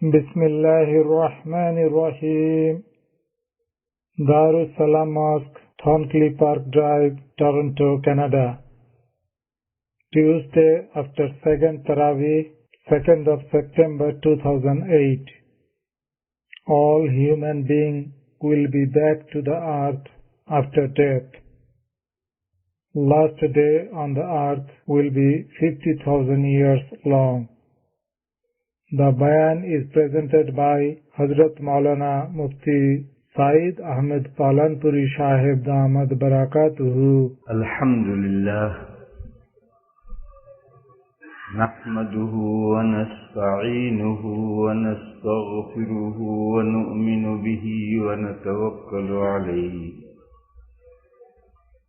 بسم الله الرحمن الرحيم. Darussalam Mosque, Thorncliffe Park Drive, Toronto, Canada. Tuesday after second Taraweeh, 2nd of September 2008. All human beings will be back to the earth after death. Last day on the earth will be 50,000 years long. The bayan is presented by Hazrat Maulana Mufti Saeed Ahmed Palanpuri Sahib Damad Barakatuhu. Alhamdulillah. Nahmaduhu wa nasta'inuhu wa nastaghfiruhu wa nu'minu bihi wa natawakkalu alayhi.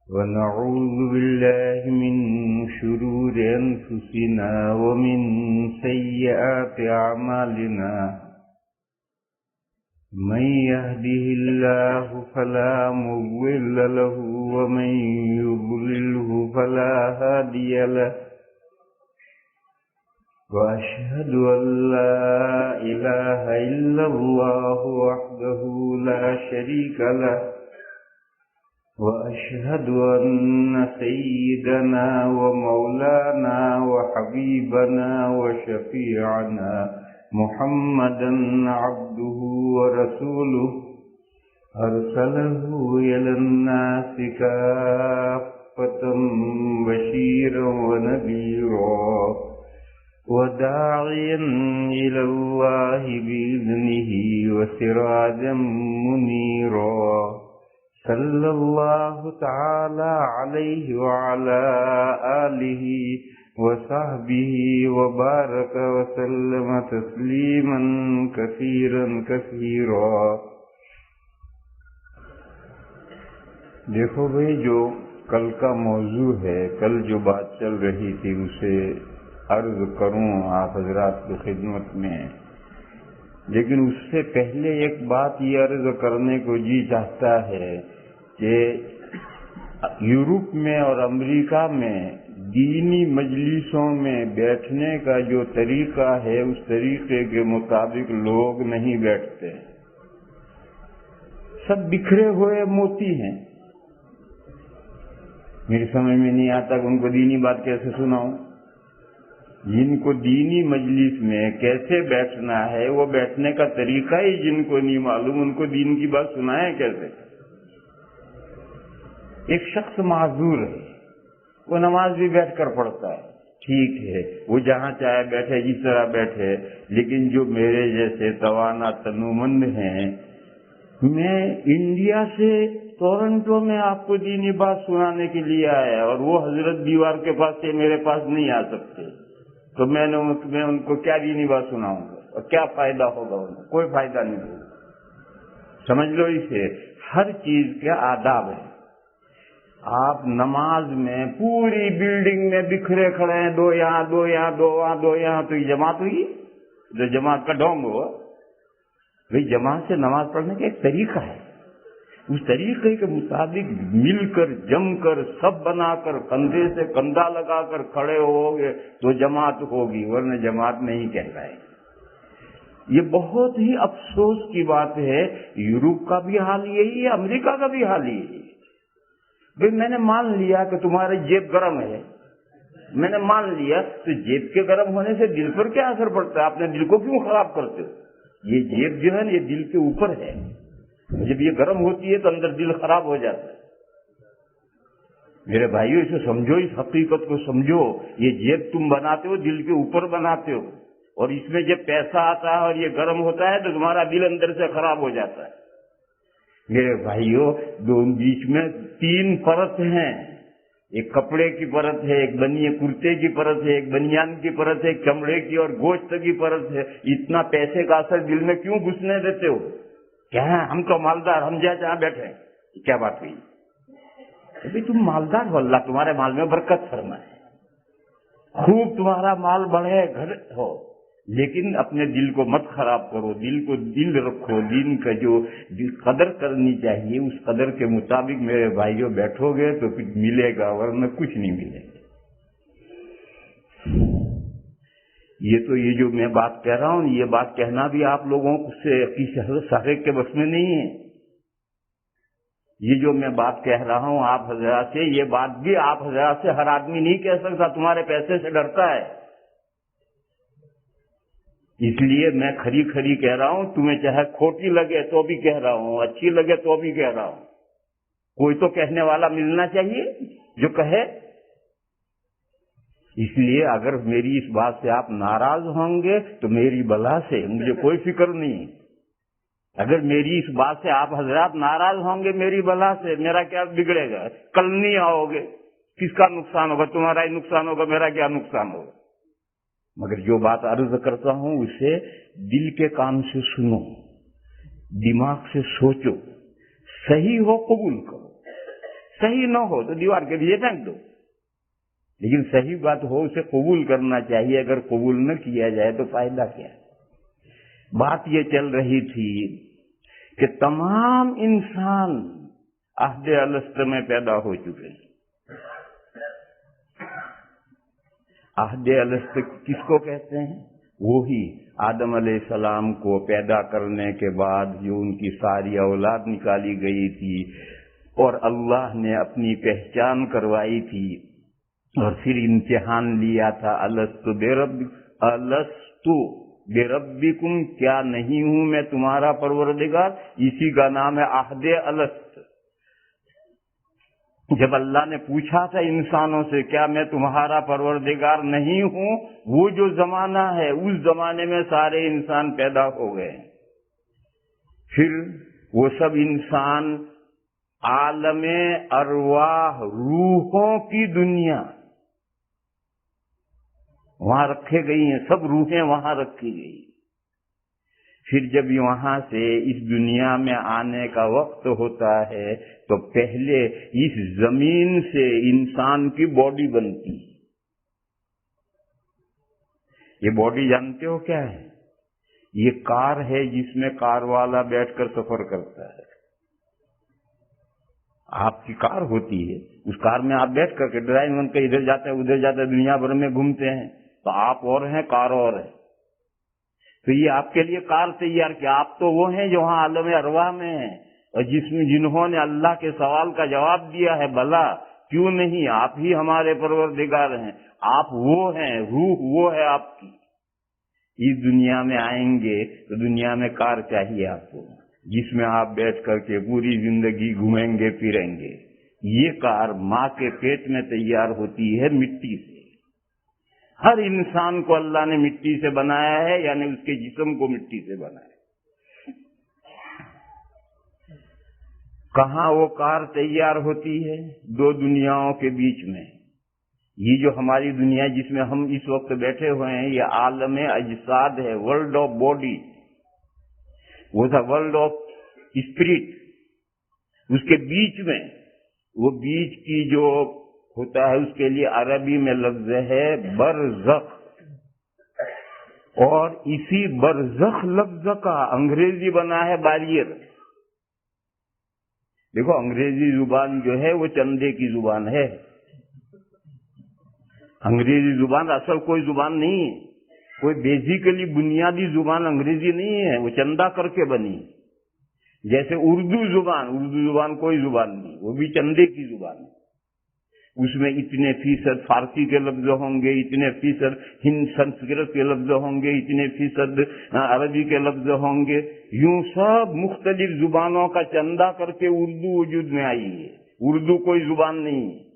ونعوذ بالله من شرور أنفسنا ومن سيئات أعمالنا من يهده الله فلا مضل له ومن يضلله فلا هادي له وأشهد أن لا إله إلا الله وحده لا شريك له وأشهد أن سيدنا ومولانا وحبيبنا وشفيعنا محمدا عبده ورسوله أرسله إلى الناس كافة بشيرا ونذيرا وداعيا إلى الله بإذنه وسراجا منيرا صلى الله تعالى عليه وعلى آله وصحبه وبارك وسلم تسليما كثيرا كثيرا. دیکھو بھئی، جو کل کا موضوع ہے، کل جو بات چل رہی تھی اسے عرض کروں آپ حضرات کی خدمت میں، لیکن اس سے پہلے ایک بات یہ عرض کرنے کو جی چاہتا ہے کہ یورپ میں اور امریکہ میں دینی مجلسوں میں بیٹھنے کا جو طریقہ ہے اس طریقے کے مطابق لوگ نہیں بیٹھتے، سب بکھرے ہوئے موتی ہیں. میری سمجھ میں نہیں آتا کہ ان کو دینی بات کیسے سناؤں. جن کو دینی مجلس میں کیسے بیٹھنا ہے وہ بیٹھنے کا طریقہ ہی جن کو نہیں معلوم، ان کو دین کی بات سنائیں کیسے؟ ایک شخص معذور ہے، وہ نماز بھی بیٹھ کر پڑھتا ہے، ٹھیک ہے، وہ جہاں چاہے بیٹھے، جس طرح بیٹھے، لیکن جو میرے جیسے توانا تنومند ہیں، میں انڈیا سے ٹورنٹو میں آپ کو دینی بات سنانے کے لیے آیا اور وہ حضرت دیوار کے پاس سے میرے پاس نہیں آ سکتے، تو میں ان کو کیا دینی بات سناؤں گا اور کیا فائدہ ہوگا؟ انہیں کوئی فائدہ نہیں ہوگا. سمجھ لو، اسے ہر چیز کے آداب ہیں. آپ نماز میں پوری بلڈنگ میں بکھرے کھڑے ہیں، دو یہاں دو یہاں دو وہاں دو یہاں، تو یہ جماعت ہوئی؟ جو جماعت کا ڈھونگ ہوا. بھائی جماعت سے نماز پڑھنے کا ایک طریقہ ہے، اس طریقے کے مطابق مل کر جم کر سب بنا کر کندھے سے کندھا لگا کر کھڑے ہو گے تو جماعت ہوگی، ورنہ جماعت نہیں کہلائے. یہ بہت ہی افسوس کی بات ہے. یورپ کا بھی حال یہی ہے، امریکہ کا بھی حال یہی ہے. بھائی میں نے مان لیا کہ تمہاری جیب گرم ہے، میں نے مان لیا، تو جیب کے گرم ہونے سے دل پر کیا اثر پڑتا ہے؟ اپنے دل کو کیوں خراب کرتے ہو؟ یہ جیب جو ہے یہ دل کے اوپر ہے، جب یہ گرم ہوتی ہے تو اندر دل خراب ہو جاتا ہے. میرے بھائیو، اسے سمجھو، اس حقیقت کو سمجھو. یہ جیب تم بناتے ہو، دل کے اوپر بناتے ہو، اور اس میں جب پیسہ آتا ہے اور یہ گرم ہوتا ہے تو تمہارا دل اندر سے خراب ہو جاتا ہے. میرے بھائیو، بیچ میں 3 پرت ہیں. ایک کپڑے کی پرت ہے، ایک بنی کرتے کی پرت ہے، ایک بنیان کی پرت ہے، ایک چمڑے کی اور گوشت کی پرت ہے. اتنا پیسے کا اثر دل میں کیوں گھسنے دیتے ہو؟ کیا ہے، ہم تو مالدار، ہم جہاں بیٹھے ہیں. کیا بات ہوئی؟ ابھی تم مالدار ہو، اللہ تمہارے مال میں برکت فرمائے، خوب تمہارا مال بڑھے، گھر ہو، لیکن اپنے دل کو مت خراب کرو، دل کو دل رکھو، دین کا جو قدر کرنی چاہیے اس قدر کے مطابق میرے بھائیوں بیٹھو گے تو کچھ ملے گا، ورنہ کچھ نہیں ملے گا۔ یہ جو میں بات کہہ رہا ہوں، یہ بات کہنا بھی آپ لوگوں سے سارے کے بس میں نہیں ہے. یہ جو میں بات کہہ رہا ہوں آپ حضرات سے، یہ بات بھی آپ حضرات سے ہر آدمی نہیں کہہ سکتا، تمہارے پیسے سے ڈرتا ہے. اس لیے میں کھری کھری کہہ رہا ہوں، تمہیں چاہے کھوٹی لگے تو بھی کہہ رہا ہوں، اچھی لگے تو بھی کہہ رہا ہوں. کوئی تو کہنے والا ملنا چاہیے جو کہے. اس لیے اگر میری اس بات سے آپ ناراض ہوں گے تو میری بلا سے مجھے کوئی فکر نہیں. اگر میری اس بات سے آپ حضرات ناراض ہوں گے میری بلا سے، میرا کیا بگڑے گا؟ کل نہیں آؤ گے، کس کا نقصان ہوگا؟ تمہارا ہی نقصان ہوگا، میرا کیا نقصان ہوگا؟ مگر جو بات عرض کرتا ہوں اسے دل کے کان سے سنو، دماغ سے سوچو، صحیح ہو قبول کرو، صحیح نہ ہو تو دیوار کے لیے پھینک دو. لیکن صحیح بات ہو اسے قبول کرنا چاہیے. اگر قبول نہ کیا جائے تو فائدہ کیا؟ بات یہ چل رہی تھی کہ تمام انسان عہد الست میں پیدا ہو چکے ہیں. عہد الست کس کو کہتے ہیں؟ وہی آدم علیہ السلام کو پیدا کرنے کے بعد جو ان کی ساری اولاد نکالی گئی تھی اور اللہ نے اپنی پہچان کروائی تھی اور پھر امتحان لیا تھا، الستو بربکم، کیا نہیں ہوں میں تمہارا پروردگار؟ اسی کا نام ہے عہد الست. جب اللہ نے پوچھا تھا انسانوں سے کیا میں تمہارا پروردگار نہیں ہوں، وہ جو زمانہ ہے اس زمانے میں سارے انسان پیدا ہو گئے. پھر وہ سب انسان عالم ارواح، روحوں کی دنیا وہاں رکھے گئی ہیں، سب روحیں وہاں رکھی گئی. پھر جب وہاں سے اس دنیا میں آنے کا وقت ہوتا ہے تو پہلے اس زمین سے انسان کی باڈی بنتی. یہ باڈی جانتے ہو کیا ہے؟ یہ کار ہے جس میں کار والا بیٹھ کر سفر کرتا ہے. آپ کی کار ہوتی ہے، اس کار میں آپ بیٹھ کر کے ڈرائیو بن کے ادھر جاتے ہیں ادھر جاتے ہیں، دنیا بھر میں گھومتے ہیں. تو آپ اور ہیں، کار اور ہے. تو یہ آپ کے لیے کار تیار کیا؟ آپ تو وہ ہیں جو وہاں عالم ارواح میں ہیں اور جنہوں نے اللہ کے سوال کا جواب دیا ہے بلا کیوں نہیں، آپ ہی ہمارے پروردگار ہیں. آپ وہ ہیں، روح وہ ہے آپ کی. اس دنیا میں آئیں گے تو دنیا میں کار چاہیے آپ کو جس میں آپ بیٹھ کر کے پوری زندگی گھومیں گے پھریں گے. یہ کار ماں کے پیٹ میں تیار ہوتی ہے مٹی سے. ہر انسان کو اللہ نے مٹی سے بنایا ہے، یعنی اس کے جسم کو مٹی سے بنایا ہے. کہاں وہ کار تیار ہوتی ہے؟ دو دنیاؤں کے بیچ میں. یہ جو ہماری دنیا جس میں ہم اس وقت بیٹھے ہوئے ہیں یہ عالم اجساد ہے، ورلڈ آف باڈی. وہ تھا ورلڈ آف اسپرٹ. اس کے بیچ میں وہ بیچ کی جو ہوتا ہے اس کے لیے عربی میں لفظ ہے برزخ. اور اسی برزخ لفظ کا انگریزی بنا ہے بیریئر. دیکھو انگریزی زبان جو ہے وہ چندے کی زبان ہے. انگریزی زبان اصل کوئی زبان نہیں ہے، کوئی بیسیکلی بنیادی زبان انگریزی نہیں ہے، وہ چندہ کر کے بنی. جیسے اردو زبان کوئی زبان نہیں، وہ بھی چندے کی زبان ہے. اس میں اتنے فیصد فارسی کے لفظ ہوں گے، اتنے فیصد سنسکرت کے لفظ ہوں گے، اتنے فیصد عربی کے لفظ ہوں گے. یوں سب مختلف زبانوں کا چندہ کر کے اردو وجود میں آئی ہے. اردو کوئی زبان نہیں ہے.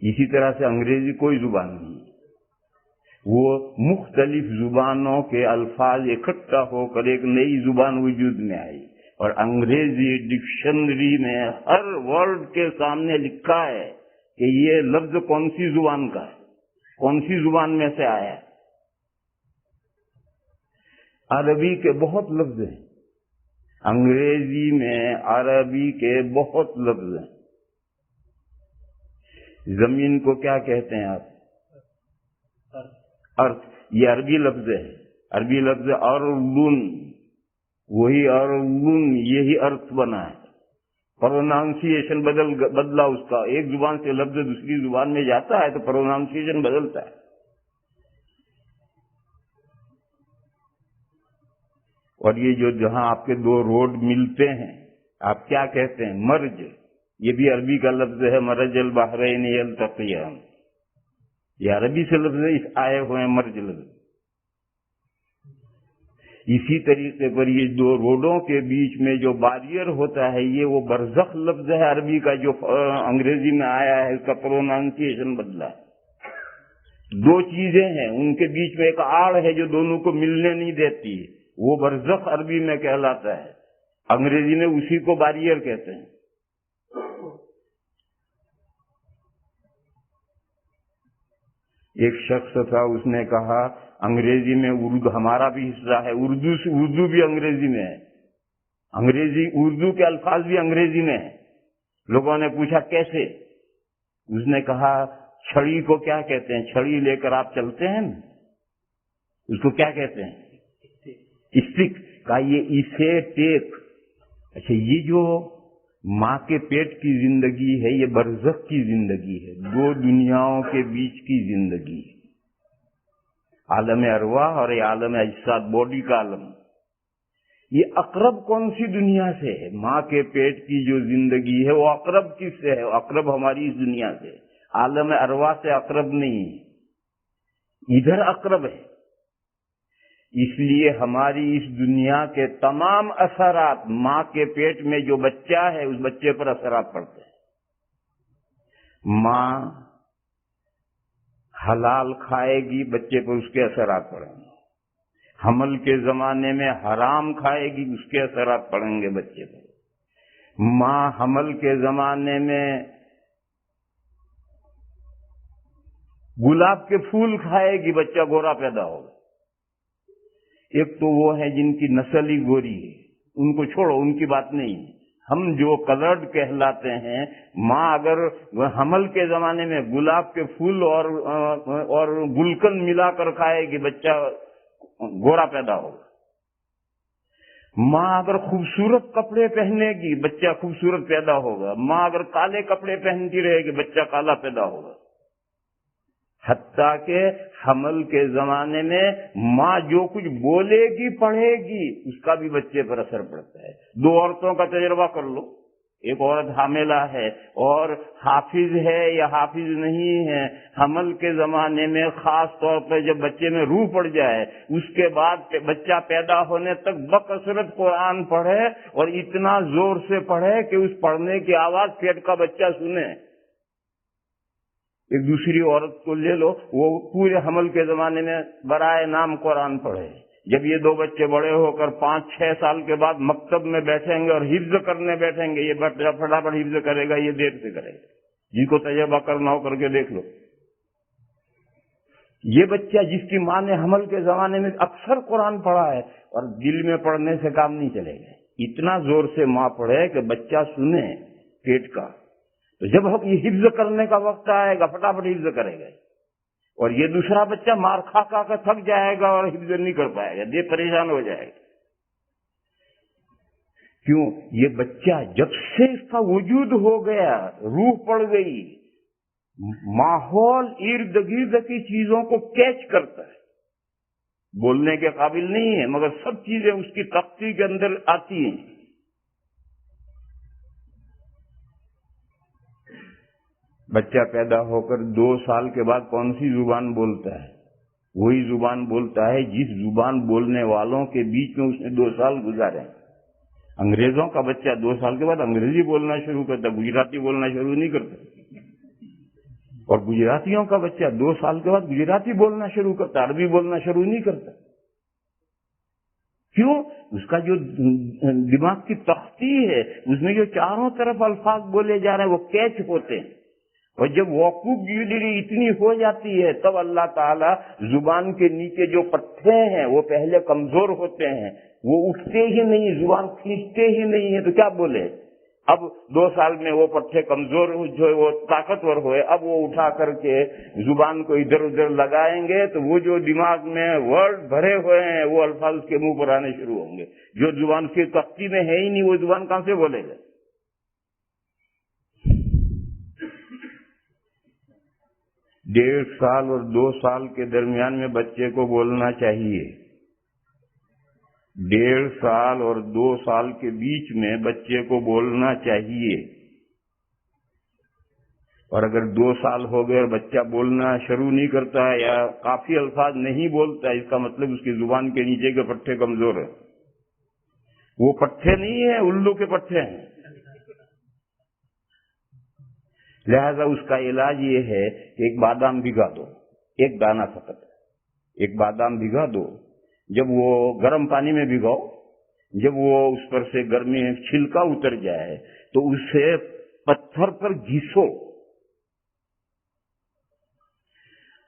اسی طرح سے انگریزی کوئی زبان نہیں. وہ مختلف زبانوں کے الفاظ اکٹھا ہو کر ایک نئی زبان وجود میں آئی. اور انگریزی ڈکشنری میں ہر ورڈ کے سامنے لکھا ہے کہ یہ لفظ کون سی زبان کا ہے، کون سی زبان میں سے آیا ہے. عربی کے بہت لفظ ہیں، انگریزی میں عربی کے بہت لفظ ہیں. زمین کو کیا کہتے ہیں آپ؟ ارتھ. یہ عربی لفظ ہے. عربی لفظ ارضن، وہی ارضن یہی ارتھ بنا ہے. پروناؤنسیشن بدلا اس کا، ایک زبان سے لفظ دوسری زبان میں جاتا ہے تو پروناؤنسیشن بدلتا ہے. اور یہ جو جہاں آپ کے دو روڈ ملتے ہیں آپ کیا کہتے ہیں؟ مرج. یہ بھی عربی کا لفظ ہے، مرج البحرین یلتقیان، یہ عربی سے لفظ آئے ہوئے ہیں، مرج لفظ. اسی طریقے پر یہ دو روڈوں کے بیچ میں جو باریئر ہوتا ہے یہ وہ برزخ لفظ ہے عربی کا، جو انگریزی میں آیا ہے، اس کا پروناؤنسیشن بدلا ہے. دو چیزیں ہیں ان کے بیچ میں ایک آڑ ہے جو دونوں کو ملنے نہیں دیتی، وہ برزخ عربی میں کہلاتا ہے، انگریزی میں اسی کو باریئر کہتے ہیں. ایک شخص تھا، اس نے کہا انگریزی میں اردو ہمارا بھی حصہ ہے، اردو بھی انگریزی میں ہے، اردو کے الفاظ بھی انگریزی میں ہیں. لوگوں نے پوچھا کیسے؟ اس نے کہا چھڑی کو کیا کہتے ہیں؟ چھڑی لے کر آپ چلتے ہیں نا، اس کو کیا کہتے ہیں؟ اسٹک. کہا یہ اسے ٹیک. اچھا، یہ جو ماں کے پیٹ کی زندگی ہے یہ برزخ کی زندگی ہے، دو دنیاؤں کے بیچ کی زندگی ہے، عالم ارواح اور یہ عالم اجساد، باڈی کا عالم. یہ اقرب کون سی دنیا سے ہے؟ ماں کے پیٹ کی جو زندگی ہے وہ اقرب کس سے ہے؟ اقرب ہماری اس دنیا سے، عالم ارواح سے اقرب نہیں ہے، ادھر اقرب ہے. اس لیے ہماری اس دنیا کے تمام اثرات ماں کے پیٹ میں جو بچہ ہے اس بچے پر اثرات پڑتے ہیں. ماں حلال کھائے گی بچے پر اس کے اثرات پڑیں گے، حمل کے زمانے میں حرام کھائے گی اس کے اثرات پڑیں گے بچے پر. ماں حمل کے زمانے میں گلاب کے پھول کھائے گی بچہ گورا پیدا ہوگا. ایک تو وہ ہیں جن کی نسل ہی گوری ہے، ان کو چھوڑو، ان کی بات نہیں. ہم جو کلرڈ کہلاتے ہیں، ماں اگر حمل کے زمانے میں گلاب کے پھول اور گلقند ملا کر کھائے گی بچہ گورا پیدا ہوگا. ماں اگر خوبصورت کپڑے پہنے گی بچہ خوبصورت پیدا ہوگا. ماں اگر کالے کپڑے پہنتی رہے گی بچہ کالا پیدا ہوگا. حتیٰ کہ حمل کے زمانے میں ماں جو کچھ بولے گی پڑھے گی اس کا بھی بچے پر اثر پڑتا ہے. دو عورتوں کا تجربہ کر لو، ایک عورت حاملہ ہے اور حافظ ہے یا حافظ نہیں ہے، حمل کے زمانے میں خاص طور پر جب بچے میں روح پڑ جائے اس کے بعد بچہ پیدا ہونے تک بکثرت قرآن پڑھے اور اتنا زور سے پڑھے کہ اس پڑھنے کی آواز پیٹ کا بچہ سنے. ایک دوسری عورت کو لے لو، وہ پورے حمل کے زمانے میں برائے نام قرآن پڑھے. جب یہ دو بچے بڑے ہو کر 5-6 سال کے بعد مکتب میں بیٹھیں گے اور حفظ کرنے بیٹھیں گے، یہ فٹافٹ حفظ کرے گا، یہ دیر سے کرے گا. جس کو تجربہ کرنا ہو کر کے دیکھ لو. یہ بچہ جس کی ماں نے حمل کے زمانے میں اکثر قرآن پڑھا ہے اور دل میں پڑھنے سے کام نہیں چلے گا، اتنا زور سے ماں پڑھے کہ بچہ سنے پیٹ کا، تو جب یہ حفظ کرنے کا وقت آئے گا فٹافٹ حفظ کرے گا. اور یہ دوسرا بچہ مار کھا کھا کر تھک جائے گا اور حفظ نہیں کر پائے گا، یہ پریشان ہو جائے گا. کیوں؟ یہ بچہ جب سے اس کا وجود ہو گیا، روح پڑ گئی، ماحول ارد گرد کی چیزوں کو کیچ کرتا ہے. بولنے کے قابل نہیں ہے مگر سب چیزیں اس کی تختی کے اندر آتی ہیں. بچہ پیدا ہو کر 2 سال کے بعد کون سی زبان بولتا ہے؟ وہی زبان بولتا ہے جس زبان بولنے والوں کے بیچ میں اس نے 2 سال گزارے. انگریزوں کا بچہ 2 سال کے بعد انگریزی بولنا شروع کرتا، گجراتی بولنا شروع نہیں کرتا. اور گجراتیوں کا بچہ 2 سال کے بعد گجراتی بولنا شروع کرتا، عربی بولنا شروع نہیں کرتا. کیوں؟ اس کا جو دماغ کی تختی ہے اس میں جو چاروں طرف الفاظ بولے جا رہے ہیں وہ کیچ ہوتے ہیں. اور جب ووکیبلری اتنی ہو جاتی ہے تب اللہ تعالیٰ زبان کے نیچے جو پٹھے ہیں وہ پہلے کمزور ہوتے ہیں، وہ اٹھتے ہی نہیں، زبان کھینچتے ہی نہیں ہے، تو کیا بولے؟ اب 2 سال میں وہ پٹھے کمزور جو وہ طاقتور ہوئے، اب وہ اٹھا کر کے زبان کو ادھر ادھر لگائیں گے تو وہ جو دماغ میں ورڈ بھرے ہوئے ہیں وہ الفاظ کے منہ پر آنے شروع ہوں گے. جو زبان کی تختی میں ہے ہی نہیں وہ زبان کہاں سے بولے گا؟ 1.5 سال اور 2 سال کے درمیان میں بچے کو بولنا چاہیے. 1.5 سال اور 2 سال کے بیچ میں بچے کو بولنا چاہیے. اور اگر 2 سال ہو گئے اور بچہ بولنا شروع نہیں کرتا ہے یا کافی الفاظ نہیں بولتا ہے، اس کا مطلب اس کی زبان کے نیچے کے پٹھے کمزور ہیں. وہ پٹھے نہیں ہیں، الو کے پٹھے ہیں. لہذا اس کا علاج یہ ہے کہ ایک بادام بھگا دو، ایک دانہ فقط، ایک بادام بھگا دو. جب وہ گرم پانی میں بھگاؤ، جب وہ اس پر سے گرمی چھلکا اتر جائے تو اسے پتھر پر گھسو،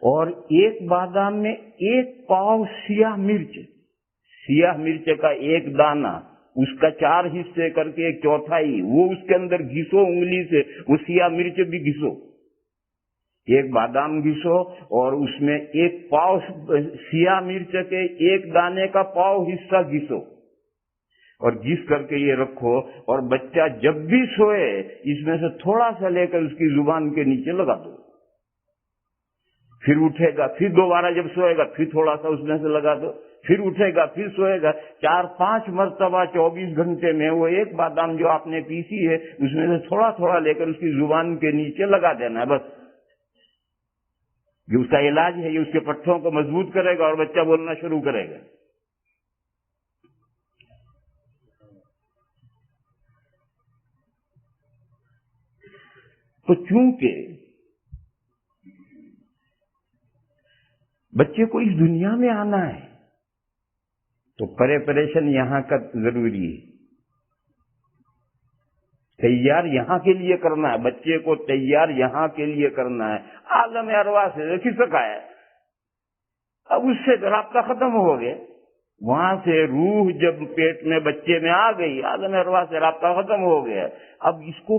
اور ایک بادام میں 1 پاؤ سیاہ مرچ کا ایک دانہ، اس کا 4 حصے کر کے 1/4 وہ اس کے اندر گھسو انگلی سے، وہ سیاہ مرچ بھی گھسو. ایک بادام گھسو اور اس میں 1 پاؤ سیاہ مرچ کے ایک دانے کا پاؤ حصہ گھسو، اور گھس کر کے یہ رکھو. اور بچہ جب بھی سوئے اس میں سے تھوڑا سا لے کر اس کی زبان کے نیچے لگا دو. پھر اٹھے گا، پھر دوبارہ جب سوئے گا پھر تھوڑا سا اس میں سے لگا دو، پھر اٹھے گا، پھر سوئے گا. 4-5 مرتبہ 24 گھنٹے میں وہ ایک بادام جو آپ نے پیسی ہے اس میں سے تھوڑا تھوڑا لے کر اس کی زبان کے نیچے لگا دینا ہے. بس یہ اس کا علاج ہے. یہ اس کے پٹھوں کو مضبوط کرے گا اور بچہ بولنا شروع کرے گا. تو چونکہ بچے کو اس دنیا میں آنا ہے تو پریپریشن یہاں کا ضروری ہے. تیار یہاں کے لیے کرنا ہے، بچے کو تیار یہاں کے لیے کرنا ہے. عالم ارواح سے کھسکا ہے، اب اس سے رابطہ ختم ہو گیا. وہاں سے روح جب پیٹ میں بچے میں آ گئی، عالم ارواح سے رابطہ ختم ہو گیا. اب اس کو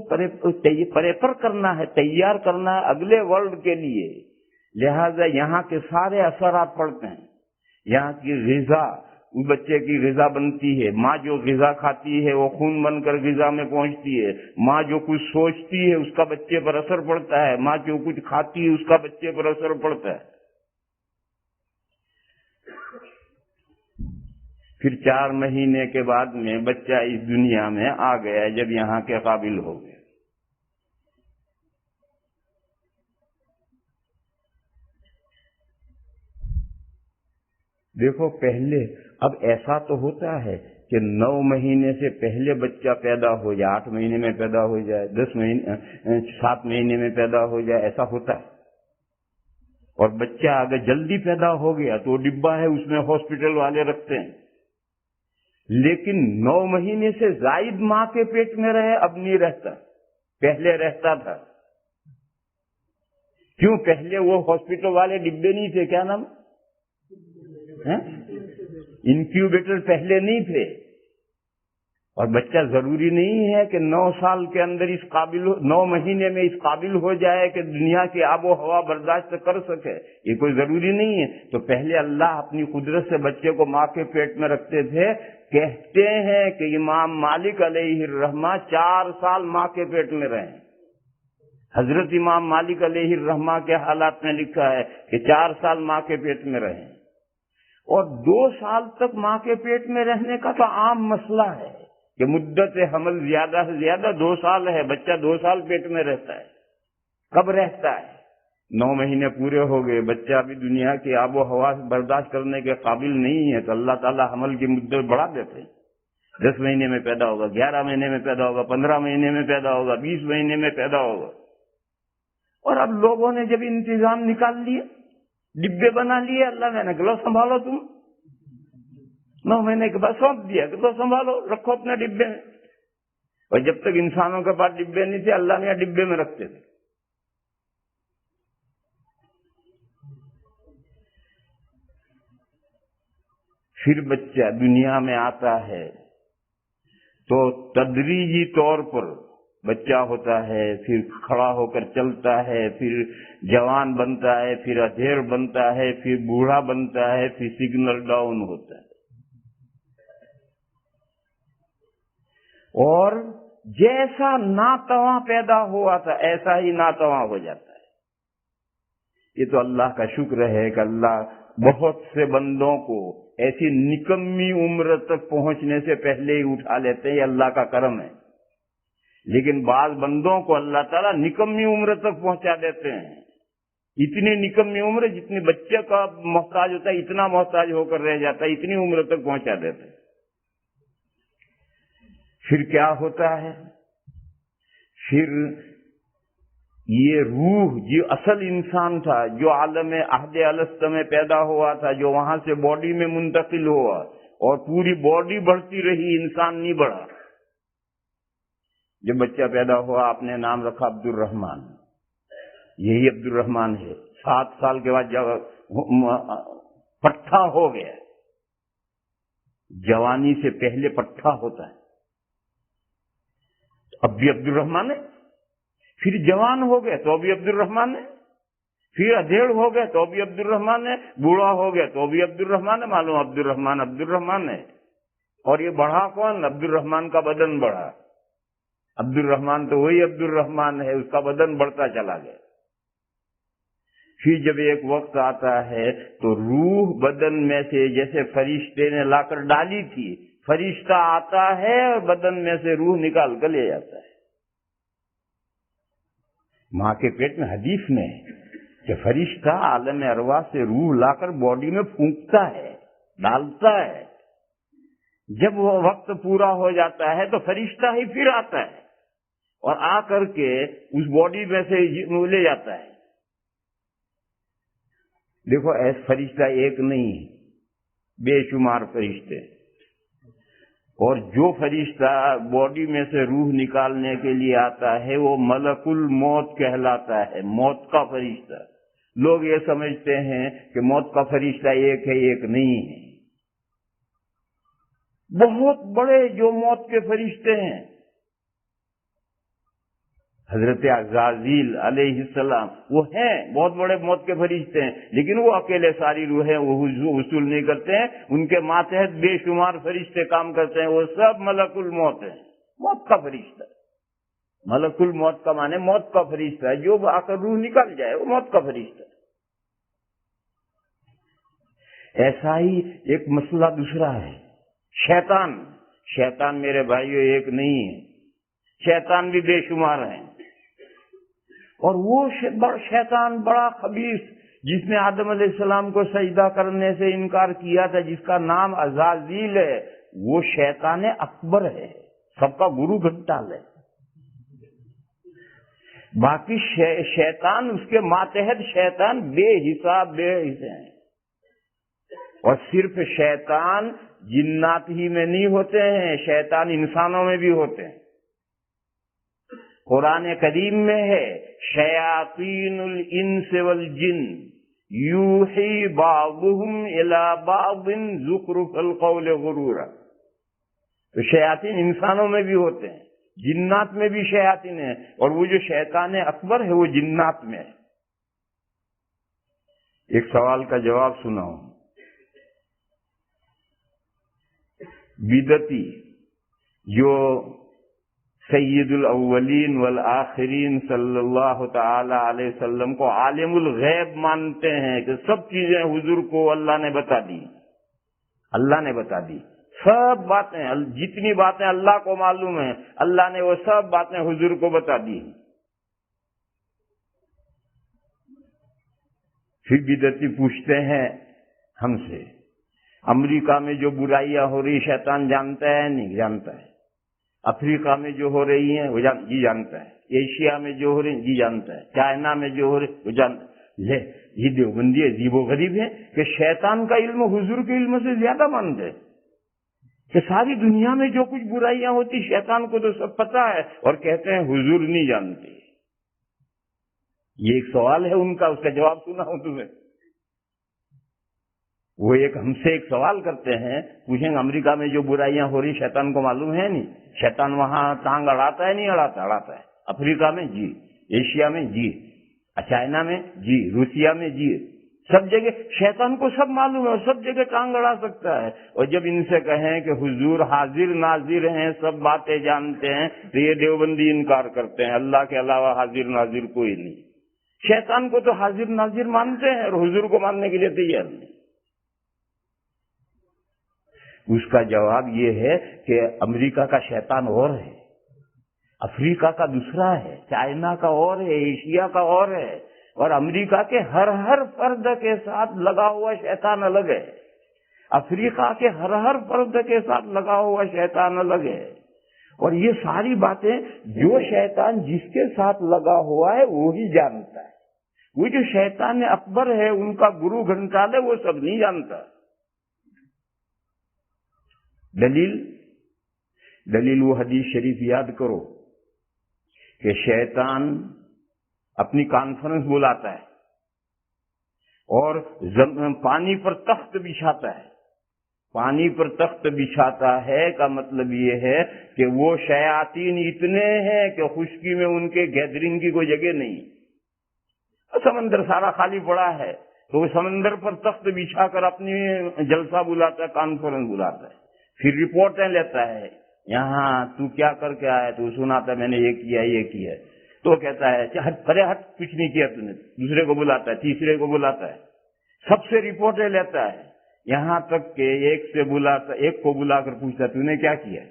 پریپر کرنا ہے، تیار کرنا ہے اگلے ورلڈ کے لیے. لہذا یہاں کے سارے اثرات پڑتے ہیں. یہاں کی غذا، بچے کی غذا بنتی ہے. ماں جو غذا کھاتی ہے وہ خون بن کر غذا میں پہنچتی ہے. ماں جو کچھ سوچتی ہے اس کا بچے پر اثر پڑتا ہے. ماں جو کچھ کھاتی ہے اس کا بچے پر اثر پڑتا ہے. پھر 4 مہینے کے بعد میں بچہ اس دنیا میں آ گیا جب یہاں کے قابل ہو گئے. دیکھو پہلے اب ایسا تو ہوتا ہے کہ 9 مہینے سے پہلے بچہ پیدا ہو جائے، 8 مہینے میں پیدا ہو جائے، 7 مہینے میں پیدا ہو جائے، ایسا ہوتا ہے. اور بچہ اگر جلدی پیدا ہو گیا تو ڈبہ ہے اس میں ہاسپٹل والے رکھتے ہیں. لیکن 9 مہینے سے زائد ماں کے پیٹ میں رہے اب نہیں رہتا، پہلے رہتا تھا. کیوں؟ پہلے وہ ہاسپٹل والے ڈبے نہیں تھے، کیا نام، انکیوبیٹر پہلے نہیں تھے. اور بچہ ضروری نہیں ہے کہ 9 سال کے اندر 9 مہینے میں اس قابل ہو جائے کہ دنیا کی آب و ہوا برداشت کر سکے، یہ کوئی ضروری نہیں ہے. تو پہلے اللہ اپنی قدرت سے بچے کو ماں کے پیٹ میں رکھتے تھے. کہتے ہیں کہ امام مالک علیہ الرحمہ 4 سال ماں کے پیٹ میں رہے. حضرت امام مالک علیہ الرحمہ کے حالات میں لکھا ہے کہ 4 سال ماں کے پیٹ میں رہے. اور 2 سال تک ماں کے پیٹ میں رہنے کا تو عام مسئلہ ہے کہ مدت حمل زیادہ سے زیادہ 2 سال ہے. بچہ 2 سال پیٹ میں رہتا ہے. کب رہتا ہے؟ 9 مہینے پورے ہو گئے، بچہ ابھی دنیا کی آب و ہوا برداشت کرنے کے قابل نہیں ہے تو اللہ تعالیٰ حمل کی مدت بڑھا دیتے ہیں. 10 مہینے میں پیدا ہوگا، 11 مہینے میں پیدا ہوگا، 15 مہینے میں پیدا ہوگا، 20 مہینے میں پیدا ہوگا. اور اب لوگوں نے جب انتظام نکال لیے، ڈبے بنا لیے، اللہ میں نے کہا سنبھالو تم. 9 مہینے کے بعد سونپ دیا کہ تو سنبھالو، رکھو اپنے ڈبے میں. اور جب تک انسانوں کے پاس ڈبے نہیں تھے اللہ نے ڈبے میں رکھتے تھے. پھر بچہ دنیا میں آتا ہے تو تدریجی طور پر بچہ ہوتا ہے، پھر کھڑا ہو کر چلتا ہے، پھر جوان بنتا ہے، پھر ادھیڑ بنتا ہے، پھر بوڑھا بنتا ہے، پھر سگنل ڈاؤن ہوتا ہے. اور جیسا ناتواں پیدا ہوا تھا ایسا ہی ناتواں ہو جاتا ہے. یہ تو اللہ کا شکر ہے کہ اللہ بہت سے بندوں کو ایسی نکمی عمر تک پہنچنے سے پہلے ہی اٹھا لیتے ہیں، یہ اللہ کا کرم ہے۔ لیکن بعض بندوں کو اللہ تعالیٰ نکمی عمر تک پہنچا دیتے ہیں، اتنی نکمی عمر جتنی بچے کا محتاج ہوتا ہے اتنا محتاج ہو کر رہ جاتا ہے، اتنی عمر تک پہنچا دیتے ہیں۔ پھر کیا ہوتا ہے؟ پھر یہ روح جو اصل انسان تھا، جو عالم عہد الست میں پیدا ہوا تھا، جو وہاں سے باڈی میں منتقل ہوا اور پوری باڈی بڑھتی رہی، انسان نہیں بڑھا۔ جب بچہ پیدا ہوا آپ نے نام رکھا عبد الرحمن، یہی عبد الرحمن ہے۔ 7 سال کے بعد جب پٹھا ہو گیا، جوانی سے پہلے پٹھا ہوتا ہے، اب بھی عبد الرحمن ہے۔ پھر جوان ہو گئے تو بھی عبد الرحمن ہے، پھر ادھیڑ ہو گئے تو بھی عبد الرحمن ہے، بوڑھا ہو گیا تو بھی عبد الرحمن ہے۔ معلوم عبد الرحمن ہے۔ اور یہ بڑھا کون؟ عبد الرحمن کا بدن بڑھا۔ عبد الرحمن تو وہی عبد الرحمن ہے، اس کا بدن بڑھتا چلا گیا۔ پھر جب ایک وقت آتا ہے تو روح بدن میں سے جیسے فرشتے نے لا کر ڈالی تھی، فرشتہ آتا ہے اور بدن میں سے روح نکال کر لے جاتا ہے۔ ماں کے پیٹ میں حدیث میں کہ فرشتہ عالم ارواح سے روح لا کر باڈی میں پھونکتا ہے، ڈالتا ہے۔ جب وہ وقت پورا ہو جاتا ہے تو فرشتہ ہی پھر آتا ہے اور آ کر کے اس باڈی میں سے لے جاتا ہے۔ دیکھو ایسا فرشتہ ایک نہیں ہے، بے شمار فرشتے، اور جو فرشتہ باڈی میں سے روح نکالنے کے لیے آتا ہے وہ ملک الموت کہلاتا ہے، موت کا فرشتہ۔ لوگ یہ سمجھتے ہیں کہ موت کا فرشتہ ایک ہے، ایک نہیں ہے، بہت بڑے جو موت کے فرشتے ہیں۔ حضرت عزازیل علیہ السلام وہ ہیں، بہت بڑے موت کے فرشتے ہیں، لیکن وہ اکیلے ساری روحیں وہ وصول نہیں کرتے ہیں، ان کے ماتحت بے شمار فرشتے کام کرتے ہیں، وہ سب ملک الموت ہیں، موت کا فرشتہ۔ ملک الموت کا معنی موت کا فرشتہ ہے، جو آ کر روح نکل جائے وہ موت کا فرشتہ ہے۔ ایسا ہی ایک مسئلہ دوسرا ہے، شیطان۔ شیطان میرے بھائیوں ایک نہیں ہے، شیطان بھی بے شمار ہیں، اور وہ شیطان بڑا خبیث جس نے آدم علیہ السلام کو سجدہ کرنے سے انکار کیا تھا، جس کا نام عزازیل ہے، وہ شیطان اکبر ہے، سب کا گرو گھنٹال ہے۔ باقی شیطان اس کے ماتحت شیطان بے حساب بے حصے ہیں، اور صرف شیطان جنات ہی میں نہیں ہوتے ہیں، شیطان انسانوں میں بھی ہوتے ہیں۔ قرآن کریم میں ہے شیاطین الانس والجن یوحی بعضهم الی بعض زخرف القول غرورا۔ تو شیاطین انسانوں میں بھی ہوتے ہیں، جنات میں بھی شیاطین ہیں، اور وہ جو شیطان اکبر ہے وہ جنات میں ہے۔ ایک سوال کا جواب سناؤ۔ بدعتی جو سید الاولین والآخرین صلی اللہ تعالی علیہ وسلم کو عالم الغیب مانتے ہیں کہ سب چیزیں حضور کو اللہ نے بتا دی، اللہ نے بتا دی، سب باتیں، جتنی باتیں اللہ کو معلوم ہیں اللہ نے وہ سب باتیں حضور کو بتا دی۔ پھر بدعتی پوچھتے ہیں ہم سے، امریکہ میں جو برائیاں ہو رہی شیطان جانتا ہے نہیں؟ جانتا ہے۔ افریقہ میں جو ہو رہی ہیں وہ جی جانتا ہے، ایشیا میں جو ہو رہی ہیں جی جانتا ہے، چائنا میں جو ہو رہی وہ جانتا ہے۔ یہ دیوبندی عجیب و غریب ہے کہ شیطان کا علم حضور کے علم سے زیادہ مانتے ہیں، کہ ساری دنیا میں جو کچھ برائیاں ہوتی شیطان کو تو سب پتا ہے، اور کہتے ہیں حضور نہیں جانتے۔ یہ ایک سوال ہے ان کا، اس کا جواب سنا ہوں تمہیں۔ وہ ہم سے ایک سوال کرتے ہیں، پوچھیں گے امریکہ میں جو برائیاں ہو رہی شیطان کو معلوم ہے نہیں؟ شیطان وہاں ٹانگ اڑاتا ہے نہیں اڑاتا؟ اڑاتا ہے۔ افریقہ میں جی، ایشیا میں جی، چائنا میں جی، روسیا میں جی، سب جگہ شیطان کو سب معلوم ہے، سب جگہ ٹانگ اڑا سکتا ہے۔ اور جب ان سے کہیں کہ حضور حاضر ناظر ہیں، سب باتیں جانتے ہیں، تو یہ دیوبندی انکار کرتے ہیں، اللہ کے علاوہ حاضر ناظر کوئی نہیں۔ شیطان کو تو حاضر ناظر مانتے ہیں اور حضور کو ماننے کے لیے تیار نہیں. اس کا جواب یہ ہے کہ امریکہ کا شیطان اور ہے، افریقہ کا دوسرا ہے، چائنا کا اور ہے، ایشیا کا اور ہے، اور امریکہ کے ہر فرد کے ساتھ لگا ہوا شیطان الگ ہے. افریقہ کے ہر فرد کے ساتھ لگا ہوا شیطان الگ ہے. اور یہ ساری باتیں جو شیطان جس کے ساتھ لگا ہوا ہے وہی جانتا ہے. وہ جو شیطان اکبر ہے، ان کا گرو گھنٹال ہے، وہ سب نہیں جانتا. دلیل وہ حدیث شریف یاد کرو کہ شیطان اپنی کانفرنس بلاتا ہے اور پانی پر تخت بچھاتا ہے. پانی پر تخت بچھاتا ہے کا مطلب یہ ہے کہ وہ شیاطین اتنے ہیں کہ خشکی میں ان کے گیدرنگ کی کوئی جگہ نہیں. سمندر سارا خالی پڑا ہے تو وہ سمندر پر تخت بچھا کر اپنی جلسہ بلاتا ہے، کانفرنس بلاتا ہے، پھر رپورٹیں لیتا ہے. یہاں تو کیا کر کے آیا؟ تو سناتا ہے میں نے یہ کیا یہ کیا. تو کہتا ہے ہٹ کچھ نہیں کیا تو نے. دوسرے کو بلاتا ہے، تیسرے کو بلاتا ہے، سب سے رپورٹیں لیتا ہے، یہاں تک کہ ایک کو بلا کر پوچھتا تو نے کیا کیا؟